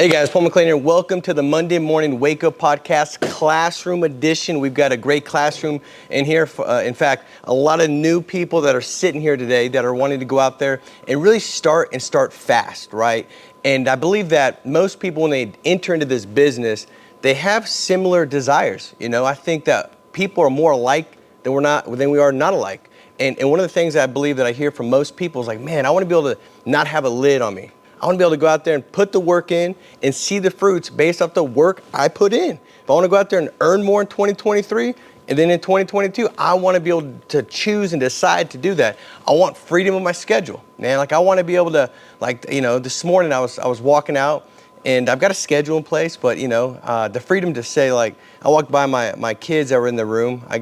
Hey guys, Paul McLean here. Welcome to the Monday Morning Wake Up Podcast, Classroom Edition. We've got a great classroom in here. In fact, a lot of new people that are sitting here today that are wanting to go out there and really start fast, right? And I believe that most people, when they enter into this business, they have similar desires. You know, I think that people are more alike than we are not alike. And one of the things that I believe that I hear from most people is like, man, I want to be able to not have a lid on me. I want to be able to go out there and put the work in and see the fruits based off the work I put in. If I want to go out there and earn more in 2023, and then in 2022, I want to be able to choose and decide to do that. I want freedom of my schedule, man. Like I want to be able to, this morning I was walking out and I've got a schedule in place, but the freedom to say, like, I walked by my kids that were in the room. I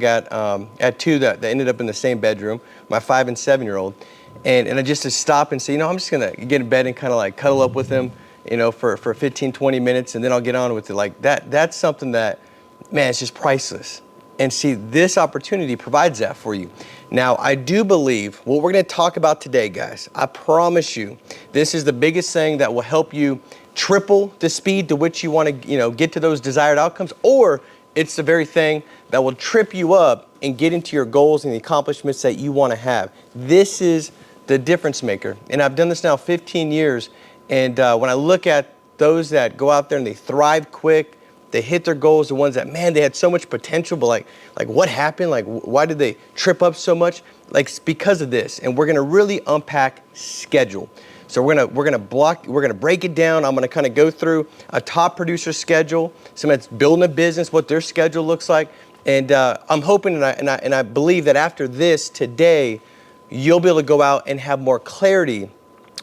had two that ended up in the same bedroom, my 5 and 7-year-old. And I just to stop and say, I'm just going to get in bed and kind of like cuddle up with them, for 15, 20 minutes, and then I'll get on with it. Like that's something that, man, it's just priceless. And see, this opportunity provides that for you. Now, I do believe what we're going to talk about today, guys, I promise you, this is the biggest thing that will help you triple the speed to which you want to, get to those desired outcomes, or it's the very thing that will trip you up and get into your goals and the accomplishments that you want to have. This is the difference maker. And I've done this now 15 years. And when I look at those that go out there and they thrive quick, they hit their goals, the ones that, man, they had so much potential, but like what happened? Like, why did they trip up so much? Like, it's because of this. And we're going to really unpack schedule. So we're gonna break it down. I'm gonna kind of go through a top producer schedule, someone that's building a business, what their schedule looks like. And I'm hoping and I believe that after this today, you'll be able to go out and have more clarity,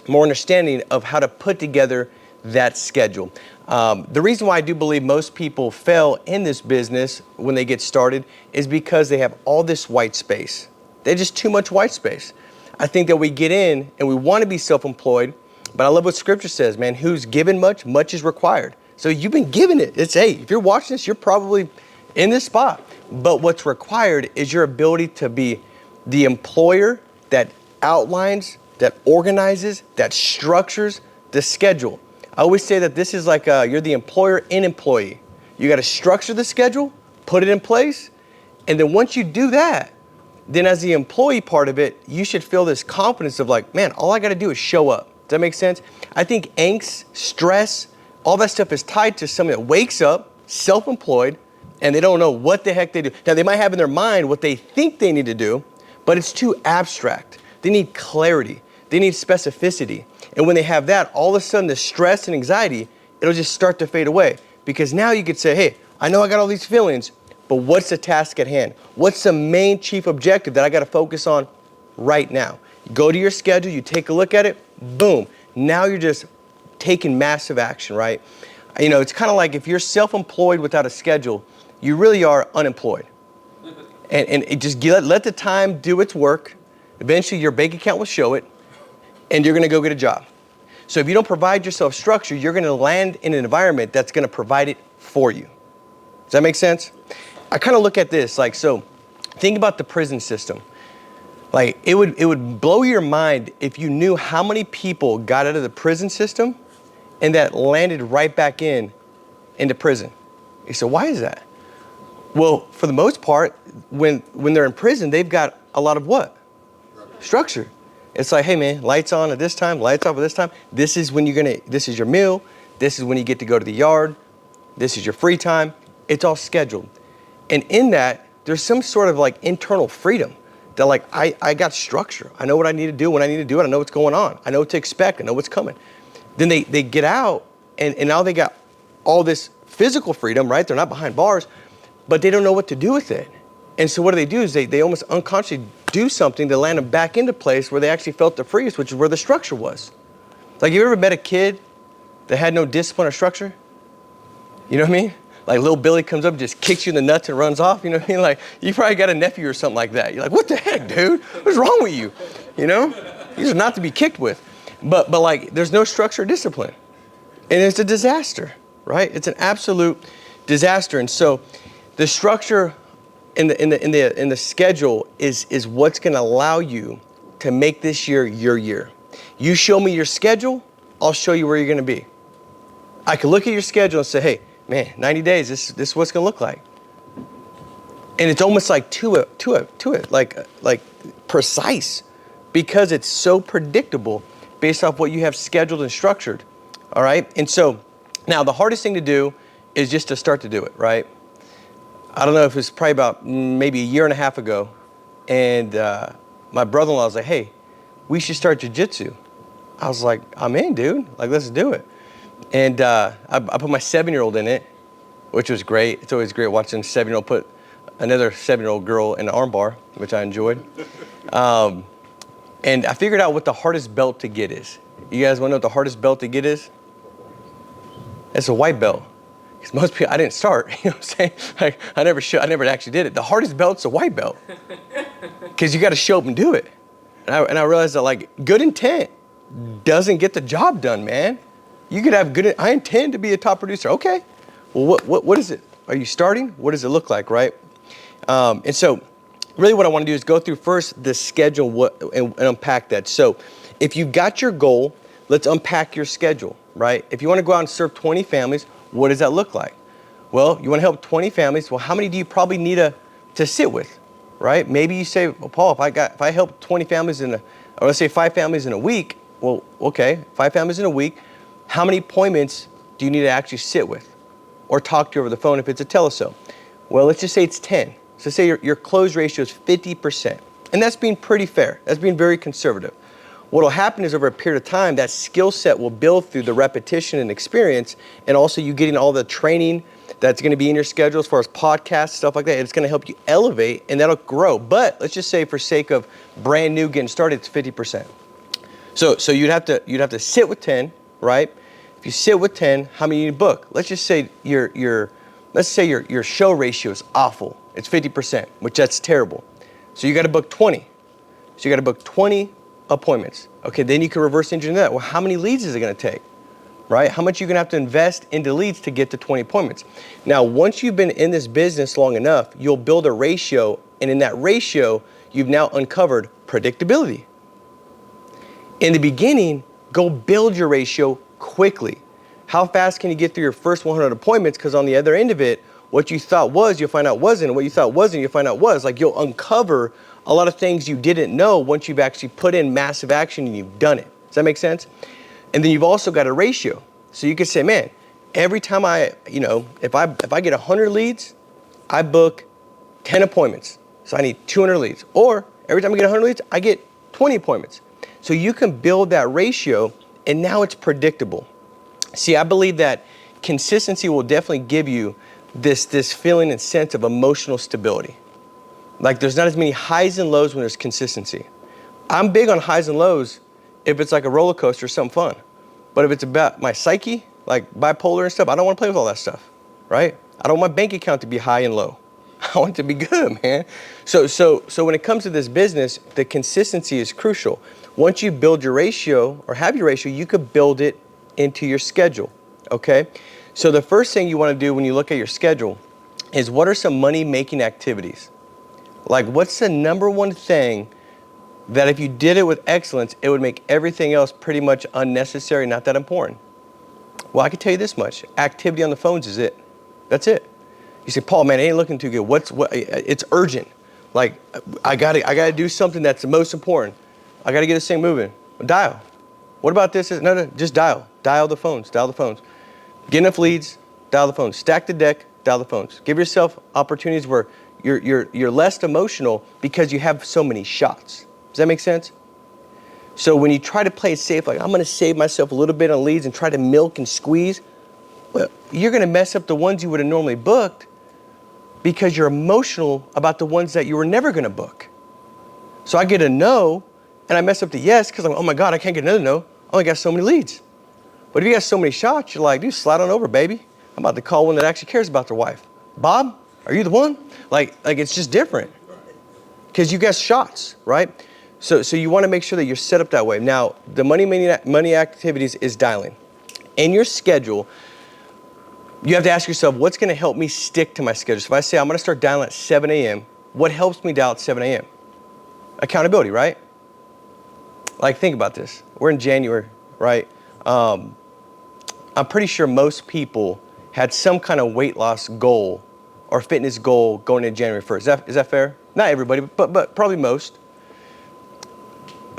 more understanding of how to put together that schedule. The reason why I do believe most people fail in this business when they get started is because they have all this white space. They have just too much white space. I think that we get in and we want to be self-employed, but I love what scripture says, man, who's given much, much is required. So you've been given it. If you're watching this, you're probably in this spot. But what's required is your ability to be the employer that outlines, that organizes, that structures the schedule. I always say that this is like you're the employer and employee. You got to structure the schedule, put it in place, and then once you do that, then as the employee part of it, you should feel this confidence of like, man, all I got to do is show up. Does that make sense? I think angst, stress, all that stuff is tied to someone that wakes up self-employed and they don't know what the heck they do. Now, they might have in their mind what they think they need to do, but it's too abstract. They need clarity. They need specificity. And when they have that, all of a sudden the stress and anxiety, it'll just start to fade away. Because now you could say, hey, I know I got all these feelings, but what's the task at hand? What's the main chief objective that I got to focus on right now? You go to your schedule, you take a look at it, boom. Now you're just taking massive action, right? It's kind of like if you're self-employed without a schedule, you really are unemployed. And it just let the time do its work. Eventually your bank account will show it and you're going to go get a job. So if you don't provide yourself structure, you're going to land in an environment that's going to provide it for you. Does that make sense? I kind of look at this so think about the prison system. Like it would blow your mind if you knew how many people got out of the prison system and that landed right back into prison. You say, why is that? Well, for the most part, when they're in prison, they've got a lot of what? Structure. It's like, hey man, lights on at this time, lights off at this time. This is when this is your meal. This is when you get to go to the yard. This is your free time. It's all scheduled. And in that, there's some sort of like internal freedom that like, I got structure. I know what I need to do when I need to do it. I know what's going on. I know what to expect. I know what's coming. Then they get out and now they got all this physical freedom, right? They're not behind bars, but they don't know what to do with it. And so what do? Is they almost unconsciously do something to land them back into place where they actually felt the freest, which is where the structure was. Like, you ever met a kid that had no discipline or structure? You know what I mean? Like little Billy comes up and just kicks you in the nuts and runs off. You know what I mean? Like, you probably got a nephew or something like that. You're like, what the heck, dude? What's wrong with you? These are not to be kicked with. But like, there's no structure or discipline. And it's a disaster, right? It's an absolute disaster. And so the structure in the schedule is what's going to allow you to make this year your year. You show me your schedule, I'll show you where you're going to be. I can look at your schedule and say, hey, man, 90 days, this is what's going to look like. And it's almost like to it, like precise, because it's so predictable based off what you have scheduled and structured. All right. And so now the hardest thing to do is just to start to do it, right? I don't know if it's probably about maybe a year and a half ago. And my brother-in-law was like, hey, we should start jiu-jitsu. I was like, I'm in, dude. Like, let's do it. And I put my 7-year-old in it, which was great. It's always great watching a 7-year-old put another 7-year-old girl in an arm bar, which I enjoyed. And I figured out what the hardest belt to get is. You guys want to know what the hardest belt to get is? It's a white belt. Because most people, I didn't start, you know what I'm saying? Like, I never actually did it. The hardest belt's a white belt. Because you got to show up and do it. And I realized that, like, good intent doesn't get the job done, man. You could have good, I intend to be a top producer. Okay. Well, what is it? Are you starting? What does it look like, right? And so really what I want to do is go through first the schedule and unpack that. So if you've got your goal, let's unpack your schedule, right? If you want to go out and serve 20 families, what does that look like? Well, you want to help 20 families. Well, how many do you probably need to sit with, right? Maybe you say, well, Paul, if I help 20 families or let's say 5 families in a week, well, okay, 5 families in a week, how many appointments do you need to actually sit with or talk to over the phone if it's a telesale? Well, let's just say it's 10. So say your close ratio is 50%. And that's being pretty fair. That's being very conservative. What will happen is over a period of time, that skill set will build through the repetition and experience, and also you getting all the training that's going to be in your schedule as far as podcasts, stuff like that. It's going to help you elevate, and that'll grow. But let's just say for sake of brand new getting started, it's 50%. So you'd have to sit with 10, right? If you sit with 10, how many you need to book? Let's just say your show ratio is awful. It's 50%, which that's terrible. So you got to book 20. So you got to book 20 appointments. Okay, then you can reverse engineer that. Well, how many leads is it going to take? Right? How much are you going to have to invest into leads to get to 20 appointments? Now, once you've been in this business long enough, you'll build a ratio, and in that ratio, you've now uncovered predictability. In the beginning, go build your ratio quickly. How fast can you get through your first 100 appointments? Because on the other end of it, what you thought was, you'll find out wasn't. And what you thought wasn't, you'll find out was. Like, you'll uncover a lot of things you didn't know once you've actually put in massive action and you've done it. Does that make sense? And then you've also got a ratio. So you could say, man, every time if I get 100 leads, I book 10 appointments. So I need 200 leads. Or every time I get 100 leads, I get 20 appointments. So you can build that ratio, and now it's predictable. See, I believe that consistency will definitely give you this feeling and sense of emotional stability. Like, there's not as many highs and lows when there's consistency. I'm big on highs and lows if it's like a roller coaster or something fun. But if it's about my psyche, like bipolar and stuff, I don't want to play with all that stuff, right? I don't want my bank account to be high and low. I want it to be good, man. So when it comes to this business, the consistency is crucial. Once you build your ratio or have your ratio, you could build it into your schedule, okay? So the first thing you want to do when you look at your schedule is, what are some money-making activities? Like, what's the number one thing that if you did it with excellence, it would make everything else pretty much unnecessary, not that important? Well, I can tell you this much. Activity on the phones is it. That's it. You say, Paul, man, it ain't looking too good. It's urgent. Like, I gotta do something that's the most important. I gotta get this thing moving. Dial. What about this? No, just dial. Dial the phones. Get enough leads, dial the phones. Stack the deck, dial the phones. Give yourself opportunities where you're less emotional because you have so many shots. Does that make sense? So when you try to play it safe, like, I'm going to save myself a little bit on leads and try to milk and squeeze, well, you're going to mess up the ones you would have normally booked because you're emotional about the ones that you were never going to book. So I get a no, and I mess up the yes because I'm, oh my God, I can't get another no. I only got so many leads. But if you got so many shots, you're like, dude, slide on over, baby. I'm about to call one that actually cares about their wife. Bob, are you the one? Like it's just different because you got shots, right? So you want to make sure that you're set up that way. Now, the money activities is dialing. In your schedule, you have to ask yourself, what's going to help me stick to my schedule? So if I say I'm going to start dialing at 7 a.m., what helps me dial at 7 a.m.? Accountability, right? Like, think about this. We're in January, right? I'm pretty sure most people had some kind of weight loss goal or fitness goal going into January 1st. Is that fair? Not everybody, but probably most.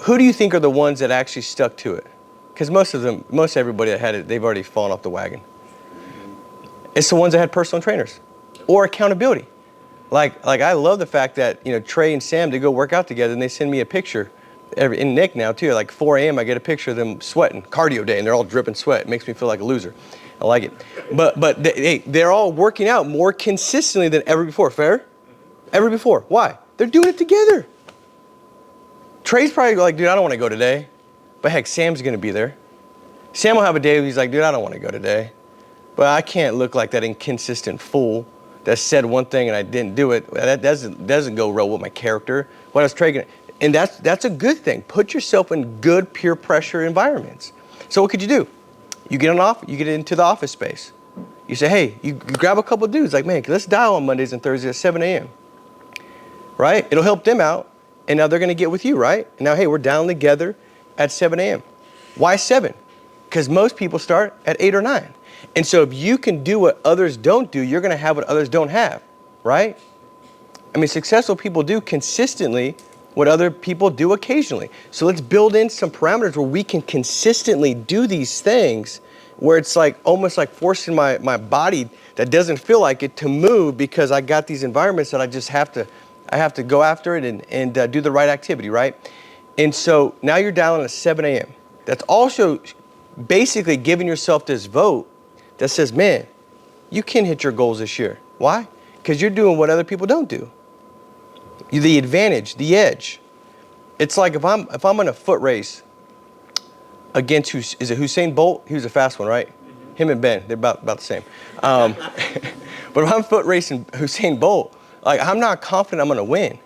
Who do you think are the ones that actually stuck to it? Because most everybody that had it, they've already fallen off the wagon. It's the ones that had personal trainers or accountability. Like I love the fact that, you know, Trey and Sam, they go work out together and they send me a picture. And Nick now too, like 4 a.m. I get a picture of them sweating, cardio day, and they're all dripping sweat. It makes me feel like a loser. I like it. But they're all working out more consistently than ever before. Fair? Ever before. Why? They're doing it together. Trey's probably like, dude, I don't want to go today. But heck, Sam's going to be there. Sam will have a day where he's like, dude, I don't want to go today. But I can't look like that inconsistent fool that said one thing and I didn't do it. That doesn't go real with my character. What else Trey gonna, and that's a good thing. Put yourself in good peer pressure environments. So what could you do? You get into the office space. You say, hey, you grab a couple dudes like, man, let's dial on Mondays and Thursdays at 7 a.m. Right? It'll help them out. And now they're going to get with you, right? And now, hey, we're down together at 7 a.m. Why 7? Because most people start at 8 or 9. And so if you can do what others don't do, you're going to have what others don't have, right? I mean, successful people do consistently what other people do occasionally. So let's build in some parameters where we can consistently do these things where it's like almost like forcing my body that doesn't feel like it to move because I got these environments that I just have to go after it and do the right activity, right? And so now you're dialing at 7 a.m. That's also basically giving yourself this vote that says, man, you can hit your goals this year. Why? Because you're doing what other people don't do. The advantage, the edge. It's like if I'm in a foot race against is it Usain Bolt? He was a fast one, right? Mm-hmm. Him and Ben, they're about the same. But if I'm foot racing Usain Bolt, like I'm not confident I'm gonna win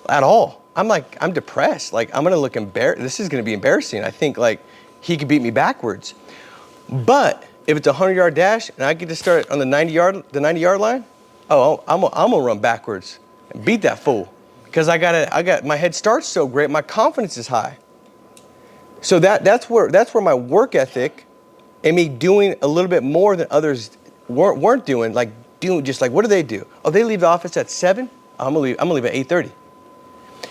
at all. I'm depressed. Like I'm gonna look embarrassed. This is gonna be embarrassing. I think like he could beat me backwards. But if it's a 100-yard dash and I get to start on the 90-yard line, I'm gonna run backwards and beat that fool. Because I got my head start's so great, my confidence is high. So that's where my work ethic and me doing a little bit more than others weren't doing, like doing just like what do they do? Oh, they leave the office at 7? I'm gonna leave at 8:30.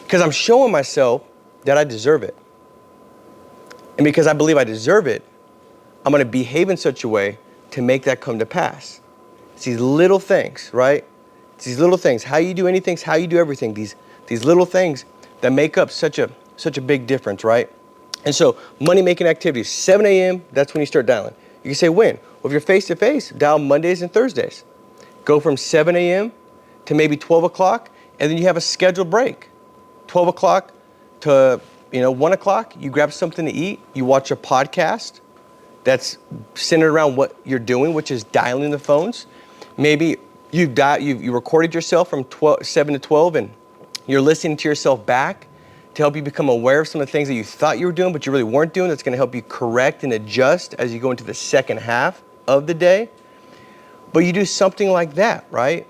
Because I'm showing myself that I deserve it. And because I believe I deserve it, I'm gonna behave in such a way to make that come to pass. It's these little things, right? It's these little things. How you do anything is how you do everything. These little things that make up such a big difference, right? And so money-making activities, 7 a.m., that's when you start dialing. You can say when? Well, if you're face-to-face, dial Mondays and Thursdays. Go from 7 a.m. to maybe 12 o'clock, and then you have a scheduled break. 12 o'clock to 1 o'clock, you grab something to eat, you watch a podcast that's centered around what you're doing, which is dialing the phones. Maybe you recorded yourself from 7 to 12, and you're listening to yourself back to help you become aware of some of the things that you thought you were doing, but you really weren't doing. That's going to help you correct and adjust as you go into the second half of the day. But you do something like that, right?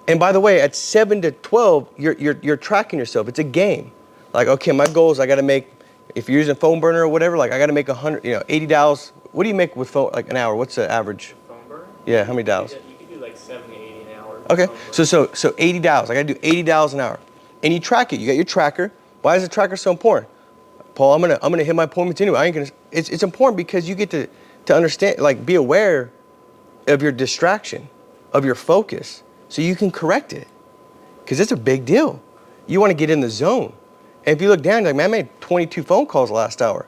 And by the way, at 7 to 12, you're tracking yourself. It's a game. Like, okay, my goal is I got to make, if you're using phone burner or whatever, like I got to make $80. What do you make with phone, like an hour? What's the average? Phone burner? Yeah, how many dials? You could do like 70, 80 an hour. Okay, so $80. I got to do $80 an hour. And you track it. You got your tracker. Why is the tracker so important? Paul, I'm gonna hit my appointments anyway. It's important because you get to understand, like be aware of your distraction, of your focus, so you can correct it. Because it's a big deal. You want to get in the zone. And if you look down, you're like, man, I made 22 phone calls last hour.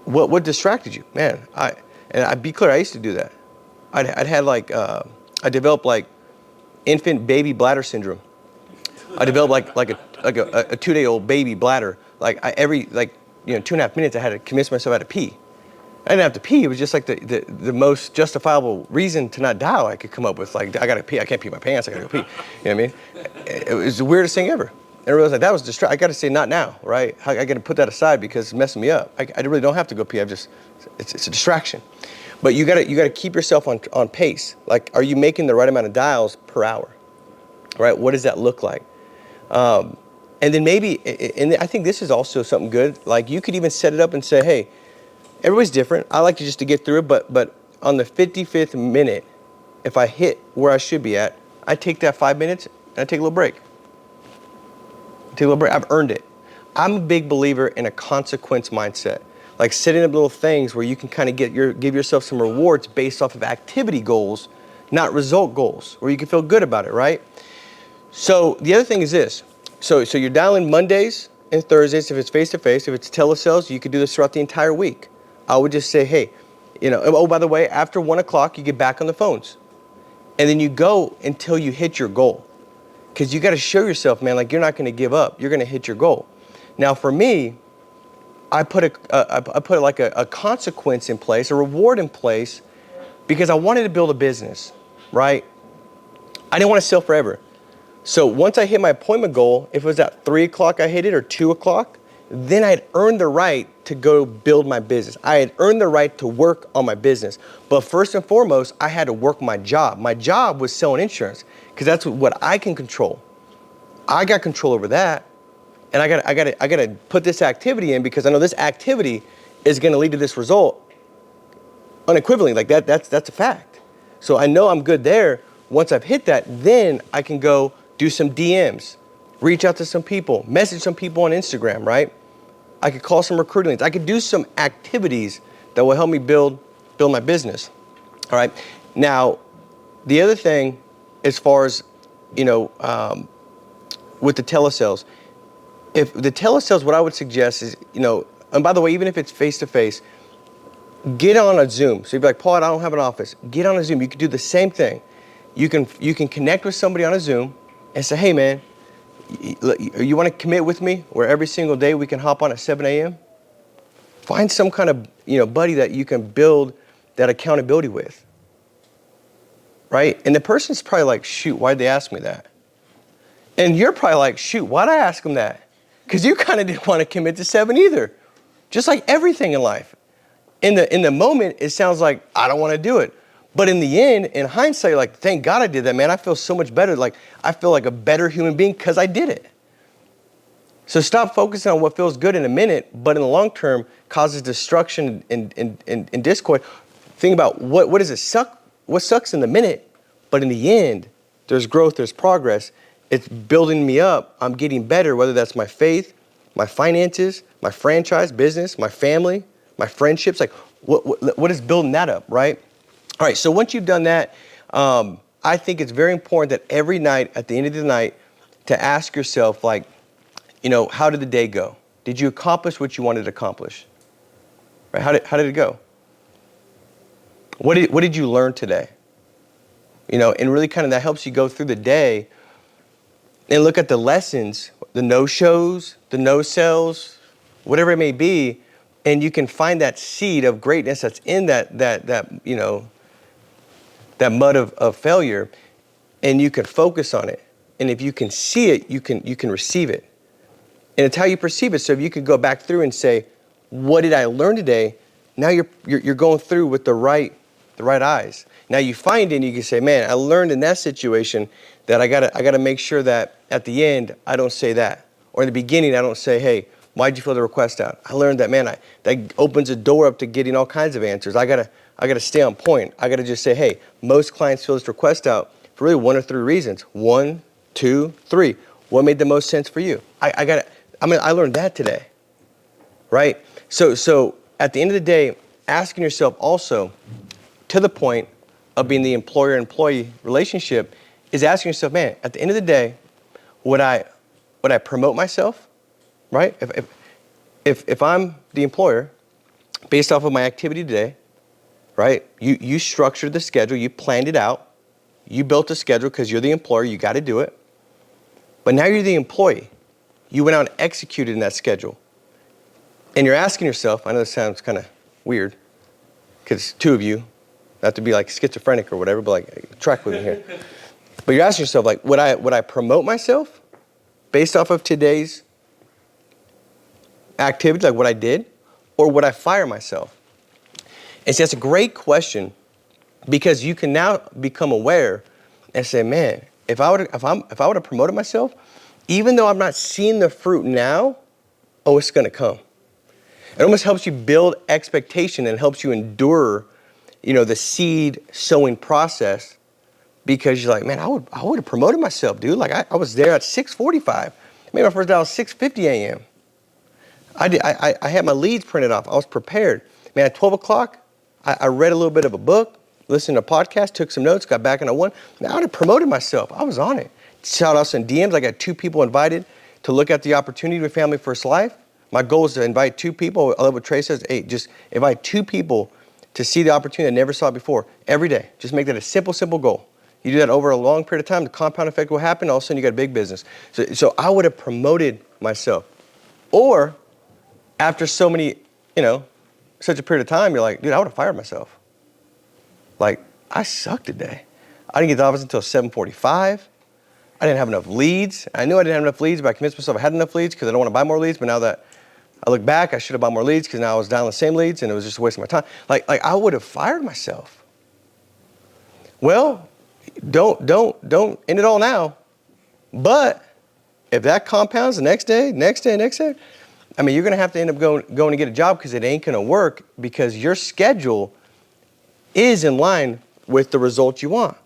What distracted you? Man, I'd be clear, I used to do that. I'd had I developed like infant baby bladder syndrome. I developed like a 2-day-old baby bladder. Like every 2.5 minutes I had to convince myself I had to pee. I didn't have to pee. It was just like the most justifiable reason to not dial I could come up with. Like I gotta pee. I can't pee my pants. I gotta go pee. You know what I mean? It was the weirdest thing ever. And I realized like that was I gotta say not now, right? I gotta put that aside because it's messing me up. I really don't have to go pee. It's a distraction. But you gotta keep yourself on pace. Like, are you making the right amount of dials per hour? Right? What does that look like? And then maybe, and I think this is also something good. Like you could even set it up and say, hey, Everybody's different. I like to just to get through it, but on the 55th minute, if I hit where I should be at, I take that 5 minutes and I take a little break. I've earned it. I'm a big believer in a consequence mindset, like setting up little things where you can kind of give yourself some rewards based off of activity goals, not result goals, where you can feel good about it, right? So the other thing is this. So you're dialing Mondays and Thursdays if it's face-to-face. If it's telesales, you could do this throughout the entire week. I would just say, hey, oh, by the way, after 1 o'clock, you get back on the phones. And then you go until you hit your goal. Because you got to show yourself, man, like you're not going to give up. You're going to hit your goal. Now, for me, I put a consequence in place, a reward in place, because I wanted to build a business, right? I didn't want to sell forever. So once I hit my appointment goal, if it was at 3 o'clock I hit it or 2 o'clock, then I had earned the right to go build my business. I had earned the right to work on my business. But first and foremost, I had to work my job. My job was selling insurance because that's what I can control. I got control over that. And I gotta put this activity in because I know this activity is gonna lead to this result unequivocally. Like that's a fact. So I know I'm good there. Once I've hit that, then I can go do some DMs, reach out to some people, message some people on Instagram, right? I could call some recruiting leads. I could do some activities that will help me build my business. All right. Now, the other thing, as far as with the telesales, if the telesales, what I would suggest is, and by the way, even if it's face to face, get on a Zoom. So you'd be like, Paul, I don't have an office. Get on a Zoom. You can do the same thing. You can connect with somebody on a Zoom and say, hey man, you want to commit with me where every single day we can hop on at 7 a.m.? Find some kind of buddy that you can build that accountability with, right? And the person's probably like, shoot, why'd they ask me that? And you're probably like, shoot, why'd I ask them that? Because you kind of didn't want to commit to 7 either. Just like everything in life. In the moment, it sounds like I don't want to do it. But in the end, in hindsight, you're like, thank God I did that, man. I feel so much better. Like I feel like a better human being because I did it. So stop focusing on what feels good in a minute, but in the long term causes destruction and discord. Think about what does it suck? What sucks in the minute, but in the end, there's growth, there's progress. It's building me up. I'm getting better, whether that's my faith, my finances, my franchise, business, my family, my friendships. Like what is building that up, right? All right, so once you've done that, I think it's very important that every night, at the end of the night, to ask yourself, like, how did the day go? Did you accomplish what you wanted to accomplish? Right? How did it go? What did you learn today? And really kind of that helps you go through the day and look at the lessons, the no-shows, the no-sells, whatever it may be, and you can find that seed of greatness that's in that mud of failure, and you can focus on it. And if you can see it, you can receive it. And it's how you perceive it. So if you could go back through and say, what did I learn today? Now you're going through with the right eyes. Now you find it and you can say, man, I learned in that situation that I gotta make sure that at the end I don't say that. Or in the beginning I don't say, hey, why'd you fill the request out? I learned that, man, that opens a door up to getting all kinds of answers. I gotta stay on point. I gotta just say, hey, most clients fill this request out for really 1 or 3 reasons. 1, 2, 3. What made the most sense for you? I learned that today, right? So at the end of the day, asking yourself also, to the point of being the employer-employee relationship, is asking yourself, man, at the end of the day, would I promote myself, right? If I'm the employer, based off of my activity today, right? You structured the schedule, you planned it out, you built a schedule because you're the employer, you got to do it. But now you're the employee. You went out and executed in that schedule. And you're asking yourself, I know this sounds kind of weird, because 2 of you, not to be like schizophrenic or whatever, but like track with me here. But you're asking yourself, like, would I promote myself based off of today's activity, like what I did, or would I fire myself? And see, that's a great question, because you can now become aware and say, man, if I would have promoted myself, even though I'm not seeing the fruit now, oh, it's going to come. It almost helps you build expectation and helps you endure, the seed sowing process, because you're like, man, I would have promoted myself, dude. Like I was there at 6:45. Made my first dial at 6:50 a.m. I had my leads printed off. I was prepared. Man, at 12 o'clock, I read a little bit of a book, listened to a podcast, took some notes, got back on one. Man, I would have promoted myself. I was on it. Shout outs and DMs. I got 2 people invited to look at the opportunity with Family First Life. My goal is to invite 2 people. I love what Trey says. Hey, just invite 2 people to see the opportunity they never saw before every day. Just make that a simple, simple goal. You do that over a long period of time, the compound effect will happen. All of a sudden, you got a big business. So I would have promoted myself. Or after so many, such a period of time, you're like, dude, I would have fired myself. Like, I sucked today. I didn't get to the office until 7:45. I didn't have enough leads. I knew I didn't have enough leads, but I convinced myself I had enough leads because I don't want to buy more leads. But now that I look back, I should have bought more leads because now I was dialing the same leads and it was just a waste of my time. Like I would have fired myself. Well, don't end it all now. But if that compounds the next day, I mean, you're going to have to end up going to get a job because it ain't going to work because your schedule is in line with the results you want.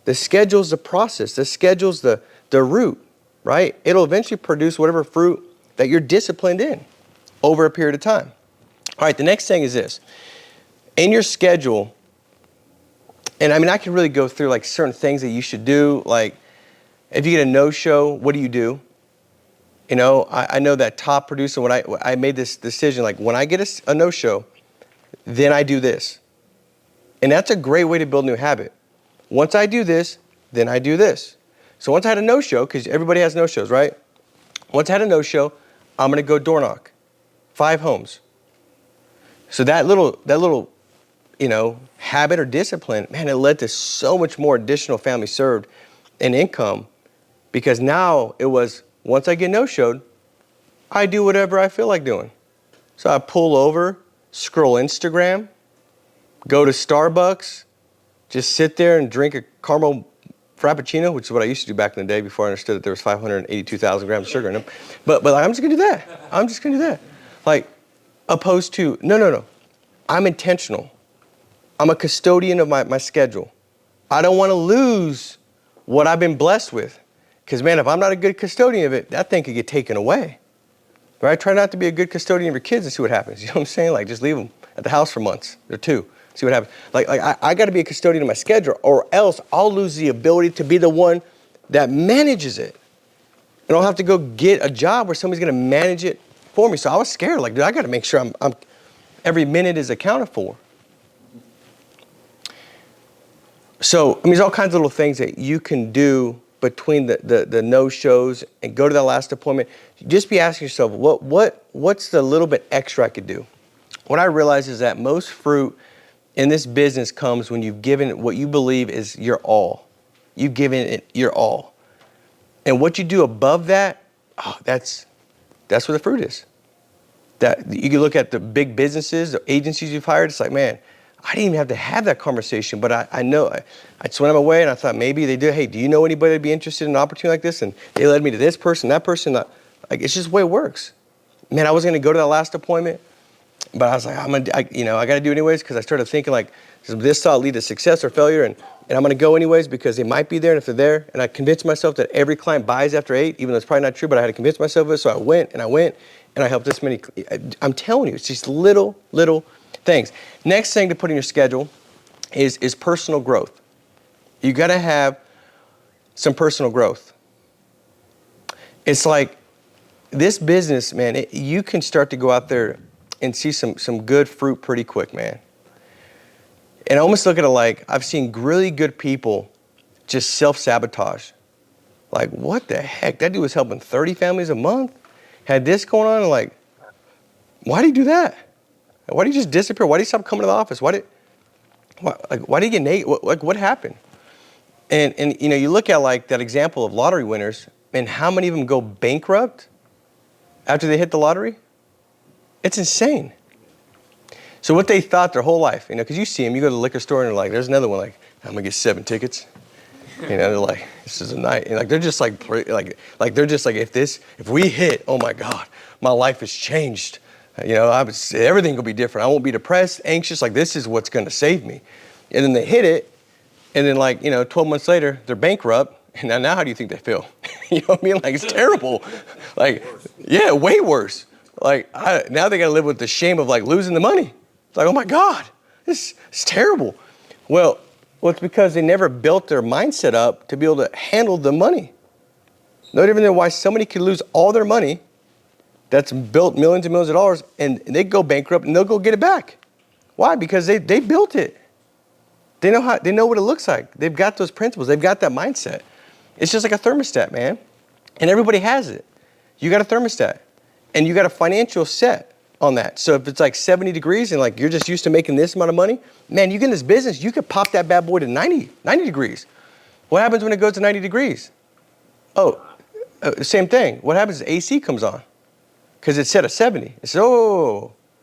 The schedule's the process. The schedule's the root, right? It'll eventually produce whatever fruit that you're disciplined in over a period of time. All right, the next thing is this. In your schedule, and I mean, I can really go through like certain things that you should do. Like if you get a no-show, what do you do? I know that top producer, when I made this decision, like when I get a no-show, then I do this. And that's a great way to build a new habit. Once I do this, then I do this. So once I had a no-show, because everybody has no-shows, right? Once I had a no-show, I'm going to go door knock 5 homes. So that little, habit or discipline, man, it led to so much more additional family served and income, because now it was, once I get no-showed, I do whatever I feel like doing. So I pull over, scroll Instagram, go to Starbucks, just sit there and drink a caramel frappuccino, which is what I used to do back in the day before I understood that there was 582,000 grams of sugar in them. But I'm just gonna do that. I'm just gonna do that. Like, opposed to, no. I'm intentional. I'm a custodian of my schedule. I don't wanna lose what I've been blessed with. Because, man, if I'm not a good custodian of it, that thing could get taken away. Right? Try not to be a good custodian of your kids and see what happens. You know what I'm saying? Like, just leave them at the house for months or 2. See what happens. Like I got to be a custodian of my schedule, or else I'll lose the ability to be the one that manages it. And I'll have to go get a job where somebody's going to manage it for me. So I was scared. Like, dude, I got to make sure I'm every minute is accounted for. So, I mean, there's all kinds of little things that you can do between the no-shows and go to that last appointment. Just be asking yourself, what's the little bit extra I could do? What I realize is that most fruit in this business comes when you've given what you believe is your all. You've given it your all. And what you do above that, that's where the fruit is. That you can look at the big businesses, the agencies you've hired, it's like, man, I didn't even have to have that conversation, but I know, I just went on my way and I thought maybe they did, hey, do you know anybody that'd be interested in an opportunity like this? And they led me to this person, that person. Like, it's just the way it works. Man, I was gonna go to that last appointment, but I was like, I got to do it anyways, because I started thinking like, this thought lead to success or failure, and I'm going to go anyways because they might be there, and if they're there, and I convinced myself that every client buys after 8, even though it's probably not true, but I had to convince myself of it, so I went, and I helped this many. I'm telling you, it's just little things. Next thing to put in your schedule is personal growth. You got to have some personal growth. It's like this business, man, you can start to go out there and see some good fruit pretty quick, man. And I almost look at it like I've seen really good people just self-sabotage. Like, what the heck? That dude was helping 30 families a month, had this going on, and like, why do you do that? Why do you just disappear? Why do you stop coming to the office? Why do you get naked? What happened? And you look at like that example of lottery winners, and how many of them go bankrupt after they hit the lottery? It's insane. So what they thought their whole life, because you see them, you go to the liquor store and they're like, there's another one, like, I'm gonna get 7 tickets. They're like, this is a night. And like, they're just like they're just like, if we hit, oh my God, my life has changed. Everything will be different. I won't be depressed, anxious. Like, this is what's going to save me. And then they hit it. And then 12 months later, they're bankrupt. And now how do you think they feel? You know what I mean? Like, it's terrible. Like, yeah, way worse. Like, now they got to live with the shame of losing the money. It's like, oh my God, it's terrible. Well, it's because they never built their mindset up to be able to handle the money. No different than why somebody could lose all their money that's built millions and millions of dollars, and they go bankrupt and they'll go get it back. Why? Because they built it. They know what it looks like. They've got those principles. They've got that mindset. It's just like a thermostat, man. And everybody has it. You got a thermostat. And you got a financial set on that. So if it's 70 degrees and you're just used to making this amount of money, man, you get in this business, you could pop that bad boy to 90 degrees. What happens when it goes to 90 degrees? Same thing. What happens is AC comes on because it's set at 70. It says,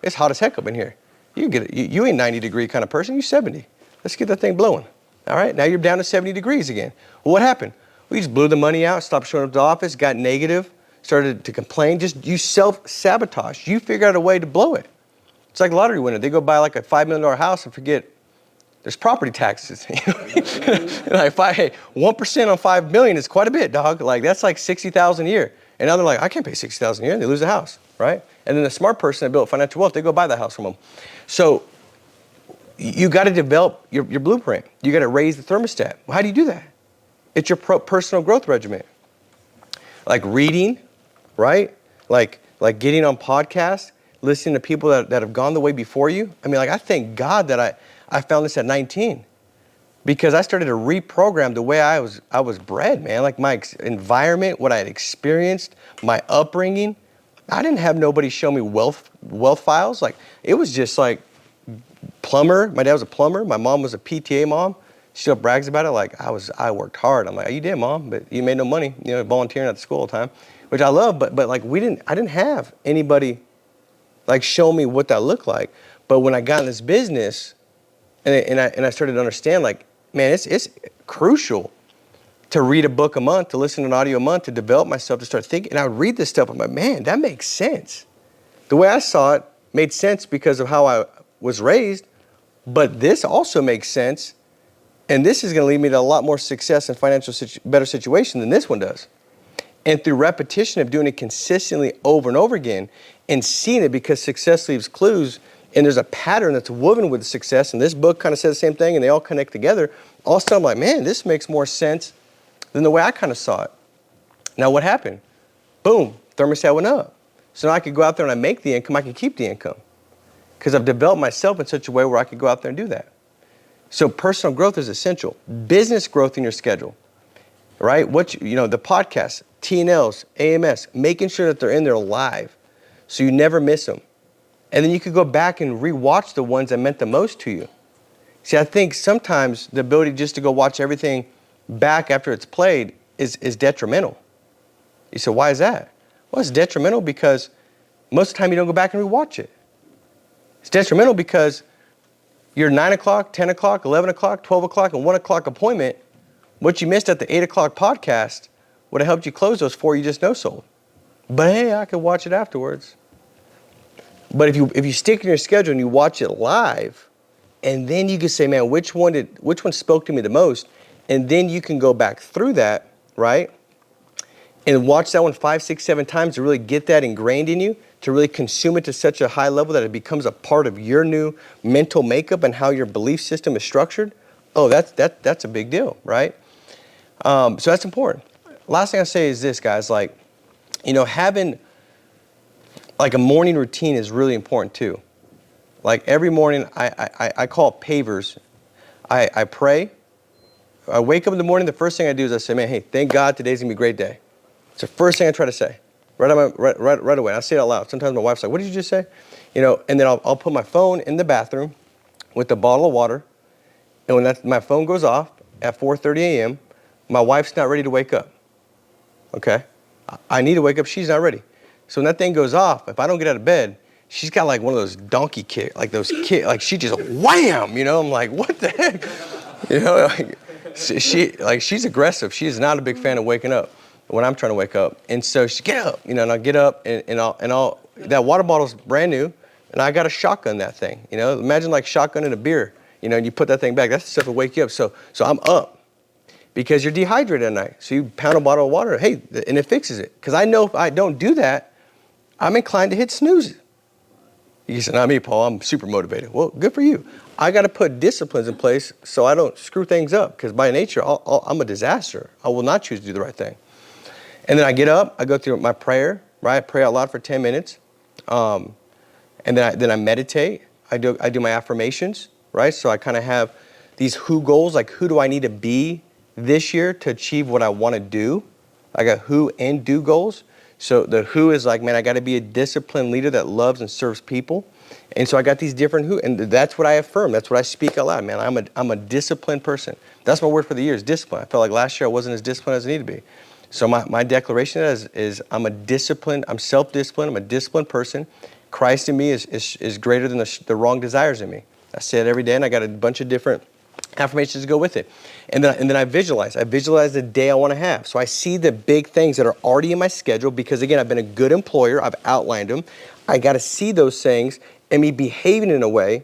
it's hot as heck up in here. You can get it. You ain't 90 degree kind of person. You're 70. Let's get that thing blowing. All right, now you're down to 70 degrees again. Well, what happened? We just blew the money out, stopped showing up to the office, got negative, started to complain. Just you self-sabotage. You figure out a way to blow it. It's like a lottery winner. They go buy a $5 million house and forget there's property taxes. 1% on $5 million is quite a bit, dog. That's $60,000 a year. And now they're like, I can't pay $60,000 a year, and they lose the house, right? And then the smart person that built financial wealth, they go buy the house from them. So you got to develop your blueprint. You got to raise the thermostat. Well, how do you do that? It's your personal growth regimen. Like reading, right? Like getting on podcasts, listening to people that have gone the way before you. I mean, I thank God that I found this at 19 because I started to reprogram the way I was bred, man. My environment, what I had experienced, my upbringing. I didn't have nobody show me wealth files. It was just plumber. My dad was a plumber. My mom was a PTA mom. She still brags about it. I worked hard. I'm like, you did, Mom, but you made no money. Volunteering at the school all the time, which I love. But I didn't have anybody show me what that looked like. But when I got in this business, and I started to understand, man, it's crucial to read a book a month, to listen to an audio a month, to develop myself, to start thinking. And I would read this stuff. I'm like, man, that makes sense. The way I saw it made sense because of how I was raised. But this also makes sense. And this is going to lead me to a lot more success and financial better situation than this one does. And through repetition of doing it consistently over and over again and seeing it, because success leaves clues and there's a pattern that's woven with success. And this book kind of says the same thing and they all connect together. All of a sudden I'm like, man, this makes more sense than the way I kind of saw it. Now what happened? Boom, thermostat went up. So now I could go out there and I make the income, I can keep the income. Because I've developed myself in such a way where I could go out there and do that. So personal growth is essential. Business growth in your schedule, right? The podcasts, T&Ls, AMS, making sure that they're in there live so you never miss them. And then you could go back and rewatch the ones that meant the most to you. See, I think sometimes the ability just to go watch everything back after it's played is detrimental. You say, why is that? Well, it's detrimental because most of the time you don't go back and rewatch it. It's detrimental because your 9 o'clock, 10 o'clock, 11 o'clock, 12 o'clock, and 1 o'clock appointment, what you missed at the 8 o'clock podcast would have helped you close those 4 you just sold. But hey, I could watch it afterwards. But if you stick in your schedule and you watch it live, and then you can say, man, which one spoke to me the most, and then you can go back through that, right? And watch that one 5, 6, 7 times to really get that ingrained in you, to really consume it to such a high level that it becomes a part of your new mental makeup and how your belief system is structured. Oh, that's a big deal, right? So that's important. Last thing I say is this, guys, having a morning routine is really important too. Every morning, I call it pavers. I pray. I wake up in the morning, the first thing I do is I say, man, hey, thank God today's gonna be a great day. It's the first thing I try to say. Right away. I say it out loud. Sometimes my wife's like, what did you just say? And then I'll put my phone in the bathroom with a bottle of water. And when my phone goes off at 4:30 a.m., my wife's not ready to wake up. Okay? I need to wake up. She's not ready. So when that thing goes off, if I don't get out of bed, she's got one of those donkey kicks, she just wham, I'm like, what the heck? She's aggressive. She is not a big fan of waking up when I'm trying to wake up. And so she get up, and I'll get up and I'll that water bottle's brand new, and I got to shotgun that thing. Imagine like shotgunning a beer, and you put that thing back. That's the stuff that wake you up. So I'm up because you're dehydrated at night. So you pound a bottle of water, hey, and it fixes it. Because I know if I don't do that, I'm inclined to hit snooze. You said, not me, Paul, I'm super motivated. Well, good for you. I got to put disciplines in place so I don't screw things up, because by nature, I'm a disaster. I will not choose to do the right thing. And then I get up, I go through my prayer, right? I pray out loud for 10 minutes. And then I meditate. I do my affirmations, right? So I kind of have these who goals, like who do I need to be this year to achieve what I want to do? I got who and do goals. So the who is like, man, I got to be a disciplined leader that loves and serves people. And so I got these different who, and that's what I affirm. That's what I speak out loud, man. I'm a disciplined person. That's my word for the year is discipline. I felt like last year I wasn't as disciplined as I needed to be. So my declaration is I'm self-disciplined, I'm a disciplined person. Christ in me is greater than the wrong desires in me. I say it every day, and I got a bunch of different affirmations to go with it. And then I visualize. I visualize the day I want to have. So I see the big things that are already in my schedule because, again, I've been a good employer. I've outlined them. I got to see those things and me behaving in a way,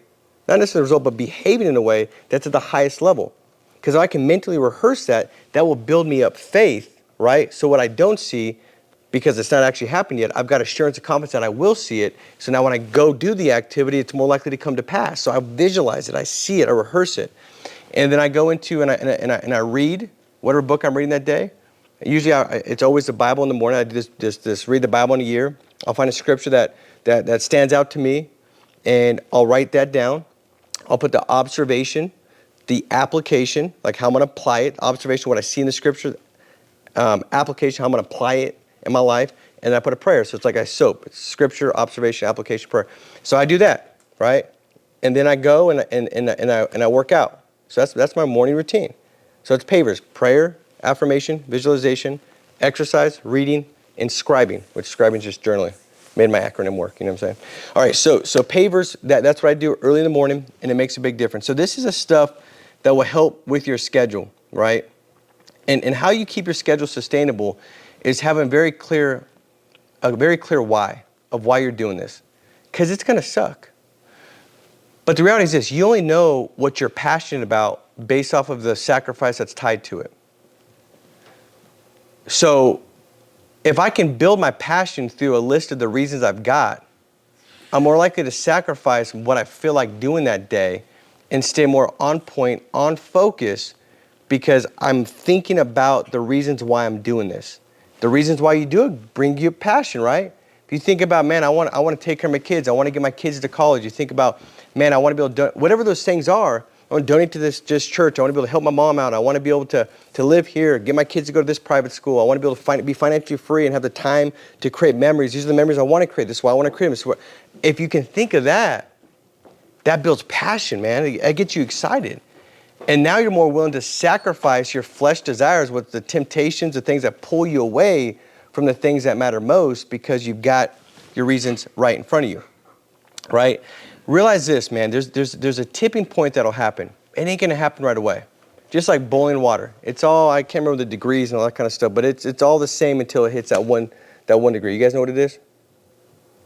not necessarily the result, but behaving in a way that's at the highest level. Because if I can mentally rehearse that, that will build me up faith, right? So what I don't see, because it's not actually happened yet, I've got assurance and confidence that I will see it. So now when I go do the activity, it's more likely to come to pass. So I visualize it, I see it, I rehearse it. And then I go into and I read whatever book I'm reading that day. Usually it's always the Bible in the morning. I just read the Bible in a year. I'll find a scripture that stands out to me, and I'll write that down. I'll put the observation, the application, like how I'm going to apply it, observation, what I see in the scripture, application, how I'm going to apply it in my life, and I put a prayer. So it's like a soap. It's scripture, observation, application, prayer. So I do that, right? And then I go and I work out. So that's my morning routine. So it's pavers: prayer, affirmation, visualization, exercise, reading, and scribing, which scribing is just journaling. Made my acronym work, you know what I'm saying? All right, so pavers, that's what I do early in the morning, and it makes a big difference. So this is a stuff that will help with your schedule, right? And how you keep your schedule sustainable is having a very clear why of why you're doing this. Because it's going to suck. But the reality is this: you only know what you're passionate about based off of the sacrifice that's tied to it. So if I can build my passion through a list of the reasons I've got, I'm more likely to sacrifice what I feel like doing that day and stay more on point, on focus, because I'm thinking about the reasons why I'm doing this. The reasons why you do it bring you passion, right? If you think about, man, I want to take care of my kids. I want to get my kids to college. You think about, man, I want to be able to, whatever those things are, I want to donate to this just church. I want to be able to help my mom out. I want to be able to live here, get my kids to go to this private school. I want to be able to be financially free and have the time to create memories. These are the memories I want to create. This is why I want to create them. If you can think of that, that builds passion, man. It gets you excited. And now you're more willing to sacrifice your flesh desires with the temptations, the things that pull you away from the things that matter most, because you've got your reasons right in front of you, right? Realize this, man, there's a tipping point that'll happen. It ain't gonna happen right away. Just like boiling water. It's all, I can't remember the degrees and all that kind of stuff, but it's all the same until it hits that one degree. You guys know what it is?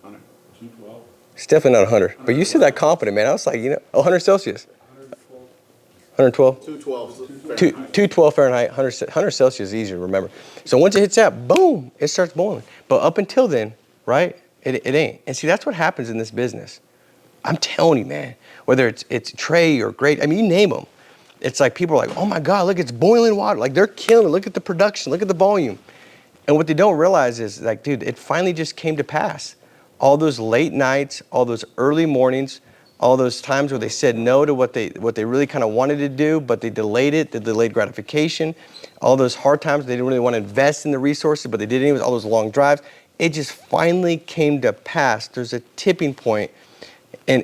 100, 212. It's definitely not 100, but you said that confident, man. I was like, 100 Celsius. 112? 212. 212 Fahrenheit, 100 Celsius is easier to remember. So once it hits that, boom, it starts boiling. But up until then, right, it ain't. And see, that's what happens in this business. I'm telling you, man, whether it's Trey or Great, I mean, you name them. It's like people are like, oh my God, look, it's boiling water. Like they're killing it. Look at the production. Look at the volume. And what they don't realize is like, dude, it finally just came to pass. All those late nights, all those early mornings, all those times where they said no to what they really kind of wanted to do, but they delayed it, the delayed gratification, all those hard times they didn't really want to invest in the resources, but they did anyways, all those long drives. It just finally came to pass. There's a tipping point, and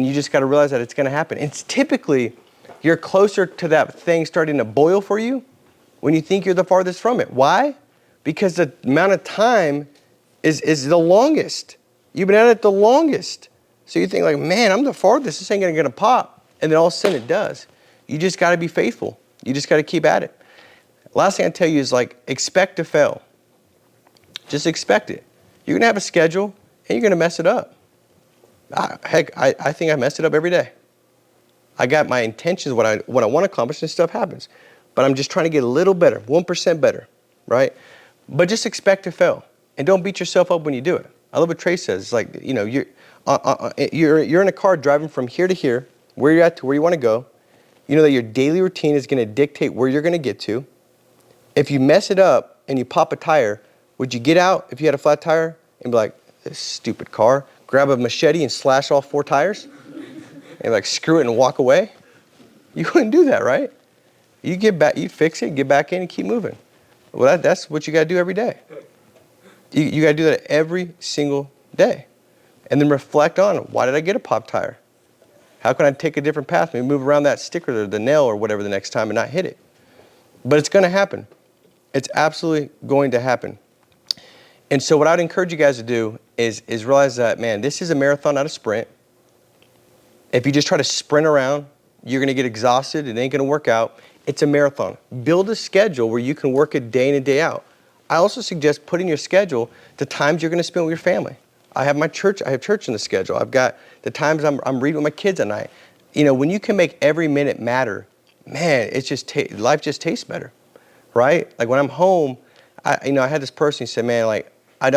you just got to realize that it's going to happen. It's typically, you're closer to that thing starting to boil for you when you think you're the farthest from it. Why? Because the amount of time is the longest. You've been at it the longest. So you think like, man, I'm the farthest. This ain't gonna pop. And then all of a sudden it does. You just got to be faithful. You just got to keep at it. Last thing I tell you is like, expect to fail. Just expect it. You're gonna have a schedule. and you're going to mess it up. Heck, I think I mess it up every day. I got my intentions, what I want to accomplish, and stuff happens. But I'm just trying to get a little better, 1% better, right? But just expect to fail, and don't beat yourself up when you do it. I love what Trey says. It's like, you know, you're in a car driving from here to here, where you're at to where you want to go. You know that your daily routine is going to dictate where you're going to get to. If you mess it up and you pop a tire, would you get out if you had a flat tire and be like, this stupid car, grab a machete and slash all 4 tires? And like, screw it and walk away? You wouldn't do that, right? You get back, you fix it, get back in and keep moving. Well, that's what you got to do every day. You got to do that every single day. And then reflect on, why did I get a pop tire? How can I take a different path? Maybe move around that sticker or the nail or whatever the next time and not hit it. But it's going to happen. It's absolutely going to happen. And so what I would encourage you guys to do is realize that, man, this is a marathon, not a sprint. If you just try to sprint around, you're going to get exhausted. It ain't going to work out. It's a marathon. Build a schedule where you can work it day in and day out. I also suggest putting your schedule the times you're going to spend with your family. I have church in the schedule. I've got the times I'm reading with my kids at night. You know, when you can make every minute matter, man, it's just life just tastes better, right? Like when I'm home, I had this person who said, man, like I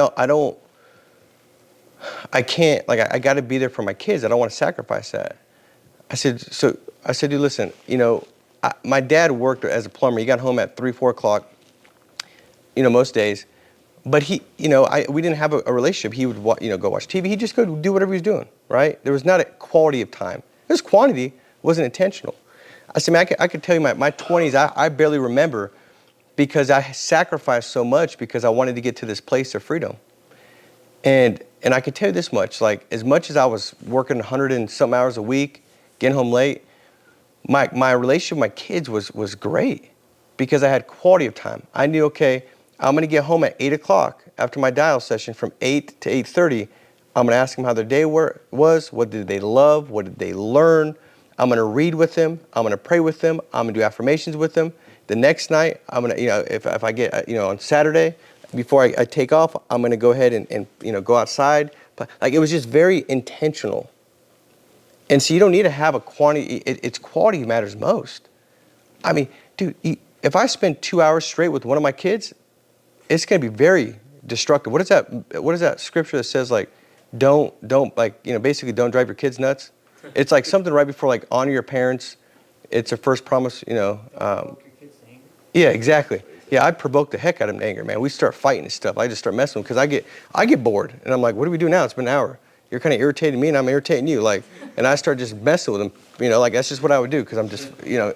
can't, like I got to be there for my kids. I don't want to sacrifice that. I said, dude, listen, you know, my dad worked as a plumber. He got home at 3, 4 o'clock, you know, most days. But he, you know, we didn't have a relationship. He would, go watch TV. He'd just go do whatever he was doing, right? There was not a quality of time. There's quantity, wasn't intentional. I said, man, I could tell you my 20s, I barely remember because I sacrificed so much because I wanted to get to this place of freedom. And I can tell you this much, like as much as I was working 100 and some hours a week, getting home late, my relationship with my kids was great because I had quality of time. I knew, okay, I'm going to get home at 8 o'clock after my dial session from 8 to 8:30. I'm going to ask them how their day was, what did they love, what did they learn. I'm going to read with them. I'm going to pray with them. I'm going to do affirmations with them. The next night, I'm going to, you know, if I get, you know, on Saturday, before I take off, I'm going to go ahead and you know, go outside. But like it was just very intentional. And so you don't need to have a quantity. It's quality matters most. I mean, dude, if I spend 2 hours straight with one of my kids, it's going to be very destructive. What is that scripture that says like, don't like, you know, basically don't drive your kids nuts? It's like something right before like honor your parents. It's a first promise, you know. Provoke your kids to anger. Yeah, exactly. Yeah, I provoke the heck out of them to anger, man. We start fighting and stuff. I just start messing with them because I get bored. And I'm like, what do we do now? It's been an hour. You're kind of irritating me and I'm irritating you. Like, and I start just messing with them. You know, like that's just what I would do because I'm just, you know.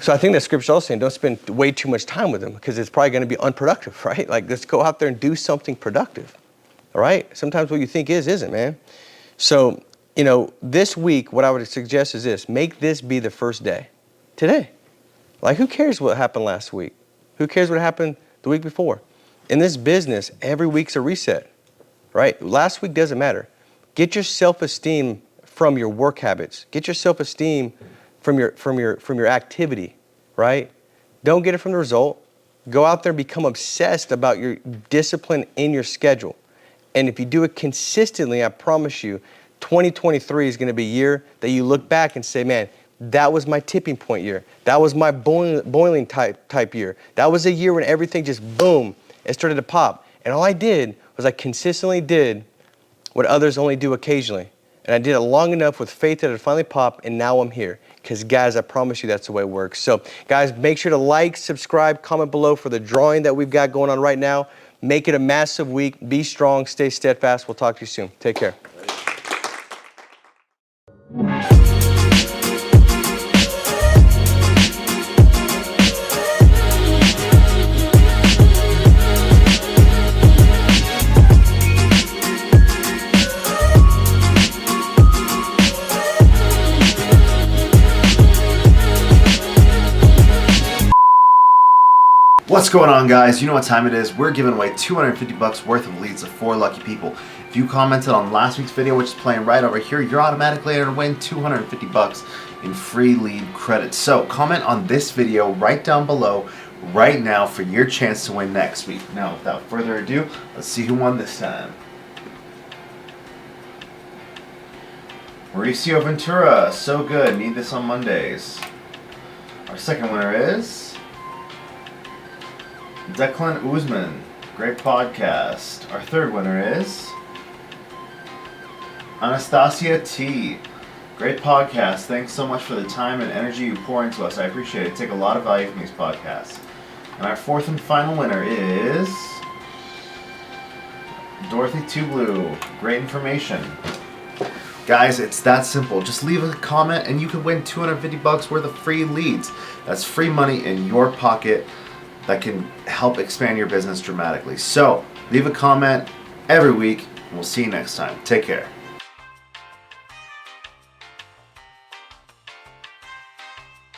So I think that scripture's also saying don't spend way too much time with them because it's probably going to be unproductive, right? Like let's go out there and do something productive, all right? Sometimes what you think isn't, man. So, you know, this week, what I would suggest is this. Make this be the first day, today. Like who cares what happened last week? Who cares what happened the week before? In this business, every week's a reset, right? Last week doesn't matter. Get your self-esteem from your work habits. Get your self-esteem from your activity, right? Don't get it from the result. Go out there and become obsessed about your discipline in your schedule. And if you do it consistently, I promise you, 2023 is going to be a year that you look back and say, man, that was my tipping point year. That was my boiling type year. That was a year when everything just boom, it started to pop. And all I did was I consistently did what others only do occasionally. And I did it long enough with faith that it finally popped, and now I'm here. Because guys, I promise you that's the way it works. So guys, make sure to like, subscribe, comment below for the drawing that we've got going on right now. Make it a massive week. Be strong, stay steadfast. We'll talk to you soon. Take care. What's going on, guys? You know what time it is. We're giving away $250 worth of leads to 4 lucky people. If you commented on last week's video, which is playing right over here, you're automatically going to win $250 in free lead credits. So comment on this video right down below right now for your chance to win next week. Now, without further ado, let's see who won this time. Mauricio Ventura, so good. Need this on Mondays. Our second winner is Declan Uzman. Great podcast. Our third winner is Anastasia T. Great podcast. Thanks so much for the time and energy you pour into us. I appreciate it. Take a lot of value from these podcasts. And our fourth and final winner is Dorothy Tublu. Great information. Guys, it's that simple. Just leave a comment and you can win $250 worth of free leads. That's free money in your pocket that can help expand your business dramatically. So, leave a comment every week and we'll see you next time. Take care.